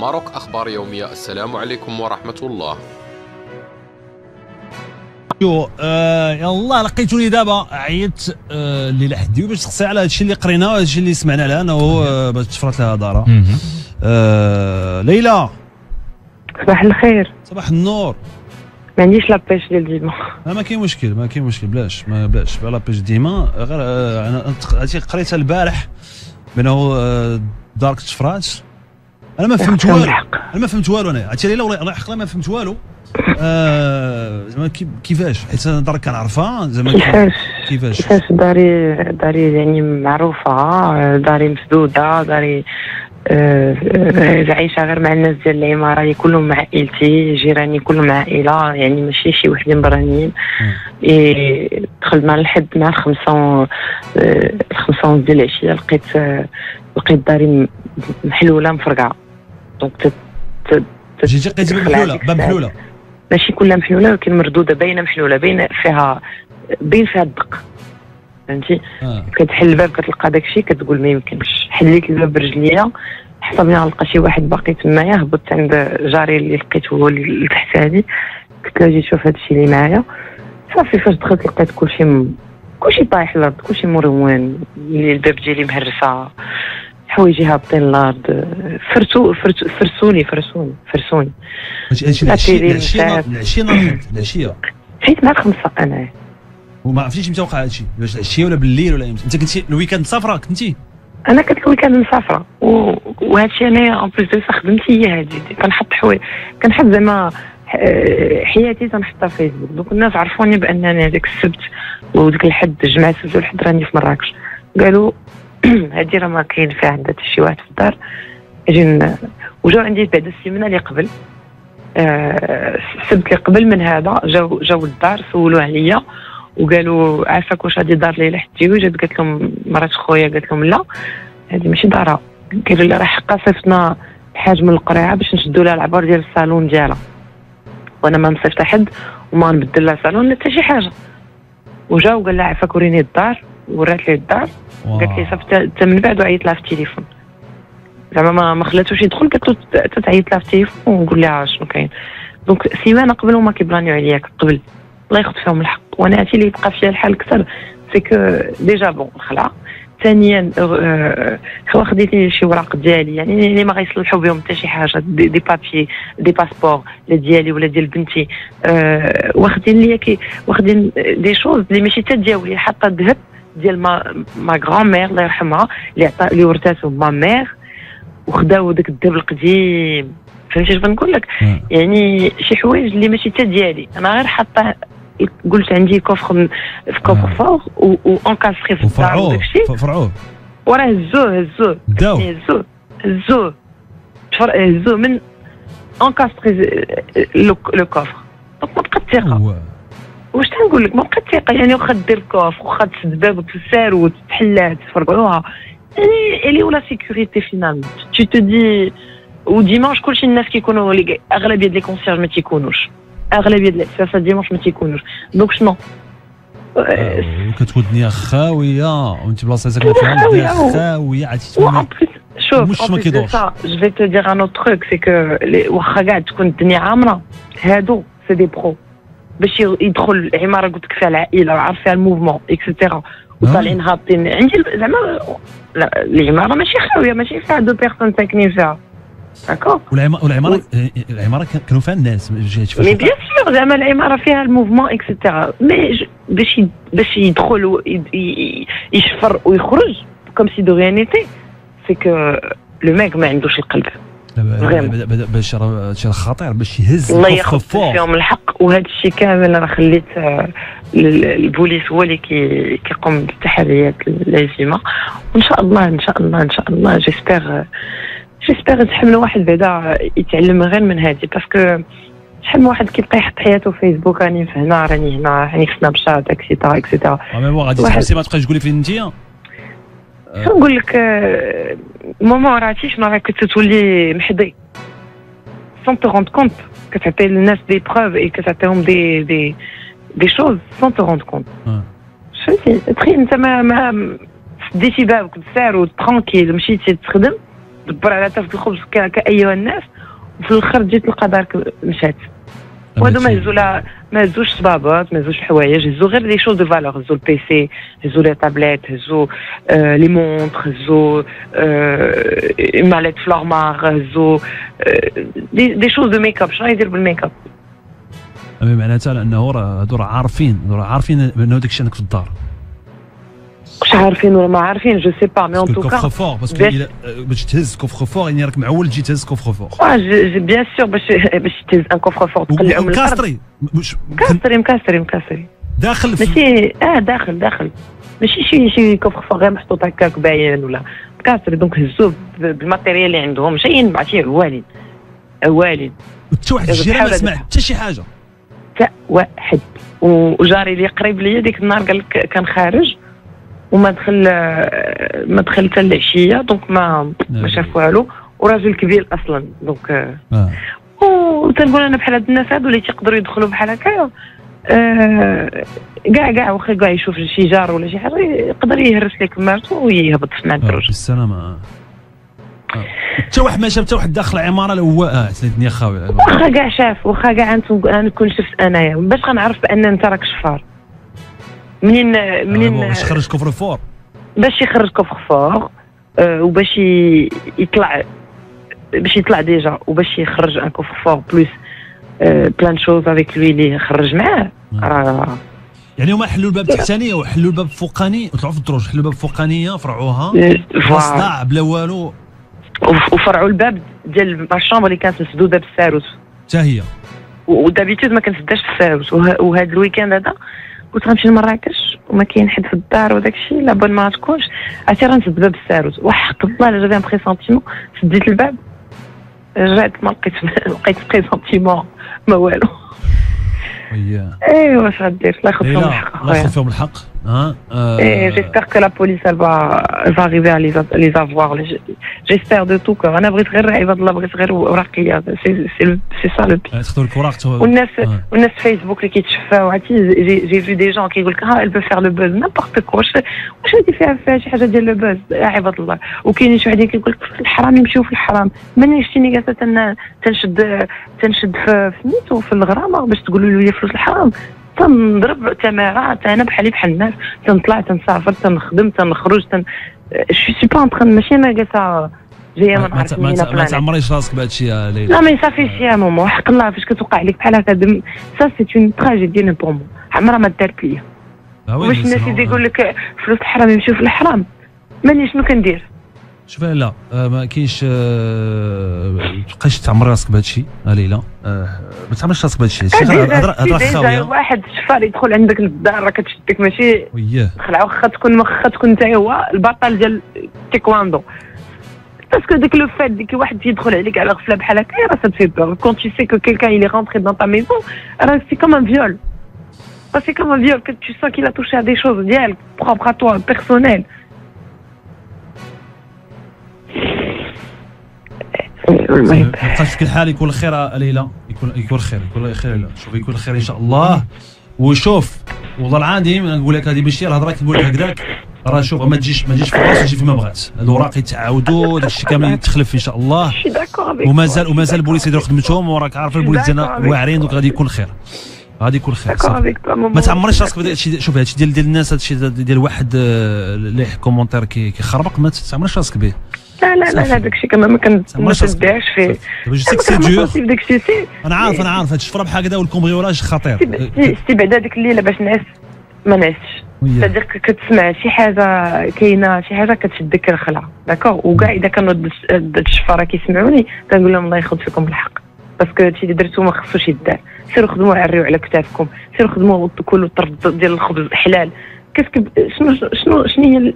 ماروك أخبار يومية. السلام عليكم ورحمة الله. يلا لقيتوني دابا عيطت الليله حدي باش تقصي على هادشي اللي قرينا وهادشي اللي سمعنا له انا وهو باش تفرط لها دارا. ليلى صباح الخير. صباح النور. ما عنديش لابيش ديال ديما. ما كاين مشكل بلاش بلا لابيش ديما غير انا هادشي قريتها البارح بانه دارك تفرات. انا ما فهمت والو انا عرفتي ليلى والله الحق ما فهمت والو. زعما كيفاش حيت انا دارك كنعرفها زعما كيفاش داري يعني معروفه، داري مسدوده، داري عايشه غير مع الناس ديال العماره كلهم مع عائلتي، جيراني كلهم عائله، يعني ماشي شي وحدين برانيين. دخلت مع الحد مع الخمسة ديال العشيه لقيت داري محلوله مفرقعه. دونك جيتي لقيتي محلوله ماشي كلها محلوله ولكن مردوده، باينه محلوله، باين فيها الدق، فهمتي. كتحل الباب كتلقى داكشي كتقول ما يمكنش. حليت الباب برجليا حسبني غنلقى شي واحد باقي تمايا. هبطت عند جاري اللي لقيته هو اللي تحت هادي، قلت له اجي شوف هادشي اللي معايا. صافي فاش دخلت لقيت كلشي طايح الارض، كلشي مروان، الباب ديالي مهرسه، حوايجي هابطين الارض، فرسوني. هادشي العشيه حيت مع الخمسه انا وما عرفتيش متى وقع هادشي، واش العشيه ولا بالليل ولا امتى؟ انت كنتي الويكاند مسافره كنتي؟ انا كنت الويكاند مسافره وهادشي انا اون بليس دو خدمتي هي هادي، كنحط حوايج، كنحب زعما حياتي تنحطها في فيسبوك. دوك الناس عرفوني بانني هذاك السبت وديك الحد جمعة السبت والحد راني في مراكش. قالوا هادي راه ما كاين فيها عندها حتى شي واحد في الدار. وجاو عندي بعد السيمانه اللي قبل، السبت اللي قبل من هذا جاو للدار سولوا عليا وقالوا عافاك واش هادي دار ليلى حتى وجات. قالت لهم مرات خويا، قالت لهم لا هادي ماشي دارها. قالوا لي راه حقا صيفطنا حاج من القريعه باش نشدوا لها العبار ديال الصالون ديالها، وانا ما نصيفط حد وما نبدل لها صالون لا حتى شي حاجه. وجاو قال لها عافاك وريني الدار، ورات لي الدار. قالت لي صافي حتى من بعد وعيط لها في التليفون، زعما ما خلاتوش يدخل، قالت له تعيط لها في التليفون ونقول لها شنو كاين. دونك سيمانه قبل هما كيبلانيو عليا قبل، الله ياخذ فيهم الحق. وانا هادشي اللي يبقى فيا الحال اكثر سي كو ديجا بون خلع. ثانيا خديتي شي وراق ديالي يعني اللي ما غيصلحوا بهم حتى شي حاجه، دي بابي دي باسبور لا ديالي ولا ديال بنتي، واخدين ليا واخدين دي شوز اللي ماشي حتى ديالي، حتى الذهب ديال ما غران مير الله يرحمها اللي ورثاتو ما مير، وخداو داك الذهب القديم. فهمتي اش بنقول لك؟ يعني شي حوايج اللي ماشي حتى ديالي، انا غير حاطه قلت عندي كوفر في كوفر فور وانكاسري في الدار وداكشي فرعوه وراه هزوه من انكاسري لو كوفر. دونك ما بقات ثقه. واش تنقول لك؟ ما بقات ثقه يعني. واخا دير الكوفر واخا تسد باب وتسار وتحلها تفرقعوها يعني الي ولا سيكوريتي فينالمون tu te dis. وديمانش كلشي الناس كيكونوا اغلبيه ديال لي كونسيرج ما تيكونوش، اغلبيه ديال الاساسات ديمانش ما تيكونوش. دونك شنو كتكون الدنيا خاويه وانت بلاصتك ما فيها الدنيا خاويه. عرفتي شوف ما كيدورش. جو في تو دير ان اوتر تروك سي كو واخا كاع تكون الدنيا عامره، هادو سي دي برو باش يدخل العماره قلت لك فيها العائله وعارف فيها الموفمون اكسيتيرا وطالعين هابطين. عندي زعما العماره ماشي خاويه، ماشي فيها دو بيرسون ساكنين فيها داكور. والعماره كانوا فيها الناس مي بيان سور زعما العماره فيها الموفمون اكسيتيرا، مي باش يدخل يشفر ويخرج كوم سي دو ريان نيتي سي كو لو ميك ما عندوش القلب. باش هادشي خطير باش يهز الله ياخذ فيهم الحق. وهذا الشيء كامل راه خليت البوليس هو اللي كيقوم بالتحريات اللازمه. وان شاء الله جيسبر يتحمل واحد بعدا يتعلم غير من هذه، باسكو شحال من واحد كيبقى يحط حياته في فيسبوك راني في هنا راني في سناب شات اكسيتيرا. مي بون غادي تحبسي ما تبقايش تقولي فين انتيا. شنو نقول لك ماما راتي شنو راك تولي محظي سون تو روند كونت، كتعطي للناس دي بروف اي كتعطيهم دي شوز سون تو روند كونت. فهمتي تخيل انت ما ديتي بابك تسار وترانكيل مشيتي تخدم تدبر على تاف الخبز كايها الناس، وفي الاخر تجي تلقى دارك مشات. وهادو ما هزوش صبابات، ما هزوش الحوايج، هزو غير دي شوز دو فالور، هزو البيسي، هزو لي تابليت، هزو لي مونطر، هزو ماليت فلورمار، هزو دي شوز دو ميك اب. شنو يدير بالميك اب؟ معناتها لانه راه هادو عارفين بانه داكشي عندك في الدار. واش عارفين ولا ما عارفين جو سي با، مي اون توكا كوفر فور باسكو باش تهز كوفر فور يعني راك معول تجي تهز كوفر فور. بيان سور باش تهز ان كوفر فور تقلعو من الكاستري مكاسري داخل ماشي داخل ماشي شي كوفر فور غير محطوط هكاك باين ولا مكاسري. دونك هزوه بالماتيريال اللي عندهم، جايين بعتيه عوالين حتى واحد الجيران ما سمع حتى شي حاجه، حتى واحد. وجاري اللي قريب ليا ديك النهار قال لك كان خارج وما دخل حتى العشيه، دونك ما شاف والو، وراجل كبير اصلا. دونك وتنقول انا بحال هاد الناس هادو اللي تيقدروا يدخلوا بحال هكايا كاع واخا كاع يشوف شي جار ولا شي حاجه يقدر يهرس لك مرتو ويهبط مع الدروج بالسلامه. حتى واحد ما شاف حتى واحد داخل العماره لو هو الدنيا خاويه. واخا كاع شاف، واخا كاع نكون شفت انايا، باش غنعرف بان انت راك شفار. منين باش يخرج كفر فور، باش يخرج كفر فور وباش يطلع ديجا، وباش يخرج ان كفر فور بلوس بلان شوز افيك لوي اللي خرج معاه. يعني هما حلوا الباب التحتاني وحلوا الباب الفوقاني، وطلعوا في الدروج حلوا الباب الفوقانيه فرعوها بلا صداع بلا والو، وفرعوا الباب ديال الشامبر اللي كانت مسدوده بالساروت حتى هي. ودابيتود ما كنسداش الساروت، وهذا الويكاند هذا كنت غنمشي لمراكش وما كاين حد في الدار وداك الشيء لابد ما تكونش، عرفتي غنسد باب الساروت. وحق الله الا جابي ان بريسونتيمون، سديت الباب رجعت ما لقيت بريسونتيمون ما والو. ايوا واش غدير؟ الله ياخذ فيهم الحق. الله ياخذ فيهم الحق. J'espère que la police elle va arriver à les avoir. J'espère de tout cœur. انا بغيت غير عباد الله، بغيت غير ورقيه. سي سا لو بي. تاخذوا الوراق. والناس فيسبوك اللي كيتشفاو، عرفتي جي في دي جون كيقول لك elle peut faire le buzz n'importe quoi. واش غادي فيها شي حاجه ديال لو بوز يا عباد الله. وكاينين شي وحدين كيقول لك في الحرام يمشيو في الحرام. ماني شتيني جالسه تنشد في سميتو في الغرامه باش تقولوا لي فلوس الحرام. تنضرب تماره انا بحالي بحال الناس، تنطلع تنسافر تنخدم تنخرج شو سي با انترن، ماشي انا جالسه جايه ما نعرف منين. ما تعمريش راسك بهذا الشيء يا ليلى. لا مي صافي يا ماما، حق الله فاش كتوقع لك بحال هكا سا سي اون تراجيدي بور مو، عمرها ما دارت ليا. واش الناس اللي يقول لك فلوس الحرام يمشيو في الحرام، ماني شنو كندير؟ شوف لا ما كاينش تبقايش تعمر راسك بهذا الشيء ليلى. ما تعمرش راسك بهذا الشيء. هضره خاويه. واحد الشفار يدخل عندك للدار راه كتشدك ماشي تخلع. واخا تكون انت هو البطل ديال التايكواندو، باسكو ديك لو فات ديك واحد يدخل عليك على غفله بحال هكا راه سا تفي بور. كون tu sais que quelqu'un il est rentré dans ta maison راه سي كوم ان فيول. C'est comme un viol que tu sens qu'il a touché à des choses diales propres à toi, personnelles. بقاش في كل حال يكون الخير ليلى، يكون الخير ليلى. شوف يكون الخير ان شاء الله. وشوف والله العظيم نقول لك هذه ماشي الهضره كنقول لك هكذاك، راه شوف ما تجيش في راسك، تجي فيما بغات. الاوراق يتعاودوا داك الشيء كامل يتخلف ان شاء الله. ومازال البوليس يديروا خدمتهم، وراك عارف البوليس ديالنا واعرين، دونك غادي يكون خير. غادي يكون خير. ما تعمريش راسك بهذا الشيء. شوف هذا الشيء ديال الناس، هذا الشيء ديال واحد اللي كومونتير كيخربق، ما تعمريش راسك به. لا داك الشيء كما ما كنديرش فيه. انا عارف هاد الشفره بحال هكذا والكومبريولاج خطير. سي بعدا ديك الليله باش نعس ما نعسش. صديق كتسمع شي حاجه كاينه، شي حاجه كتشدك الخلعه داكور. وكاع اذا كانوا هاد الشفاره كيسمعوني كنقول لهم الله ياخذ فيكم الحق، باسكو هادشي اللي درتو ما خصوش يدار. سيروا خدموا عريو على كتافكم، سيروا خدموا كلوا الطرف ديال الخبز حلال. شنو هي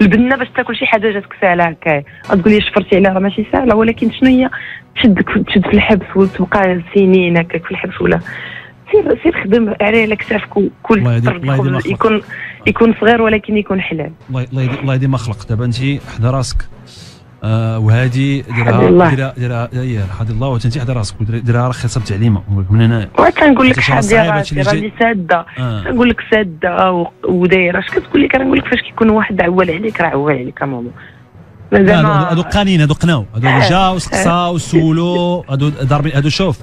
البنه باش تاكل شي حاجه جاتك ساهله هكا تقول لي شفرتي عليها راه ماشي ساهله، ولكن شنو هي تشد في الحبس وتبقى سنين هكاك في الحبس. ولا سير خدم على كتافك وكل طرف يكون صغير ولكن يكون حلال. الله يديم ما خلق. دابا انت حدا راسك وهذه ديرها هي حد الله، وانت حدا راسك ديرها رخيصه بتعليمه من هنا. وكنقول لك حاجه راني ساده، كنقول لك ساده ودايره. اش كتقول لك؟ راه نقول لك فاش كيكون واحد عوال عليك راه عوال عليك ماما. هادو قانين، هادو قناو، هادو جاو سقساو سولو، هادو ضاربين، هادو شوف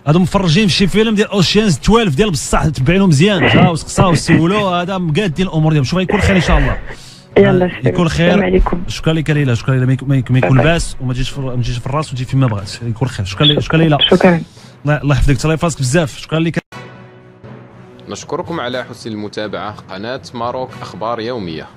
هادو مفرجين في شي فيلم ديال اوشيانز 12 ديال بصح تبعينهم مزيان، جاو سقساو سولو، هذا مقادين الامور ديالهم. شوف غيكون خير ان شاء الله. يلا يكون خير. السلام عليكم. شكرا لك ليلى، شكرا ليلى. ما يكون باس وما تجيش في الراس وتجي فيما بغات. يكون خير. شكرا ليلى. شكرا. الله يحفظك، تهلا في راسك بزاف. شكرا لك. نشكركم على حسن المتابعة. قناة ماروك أخبار يومية.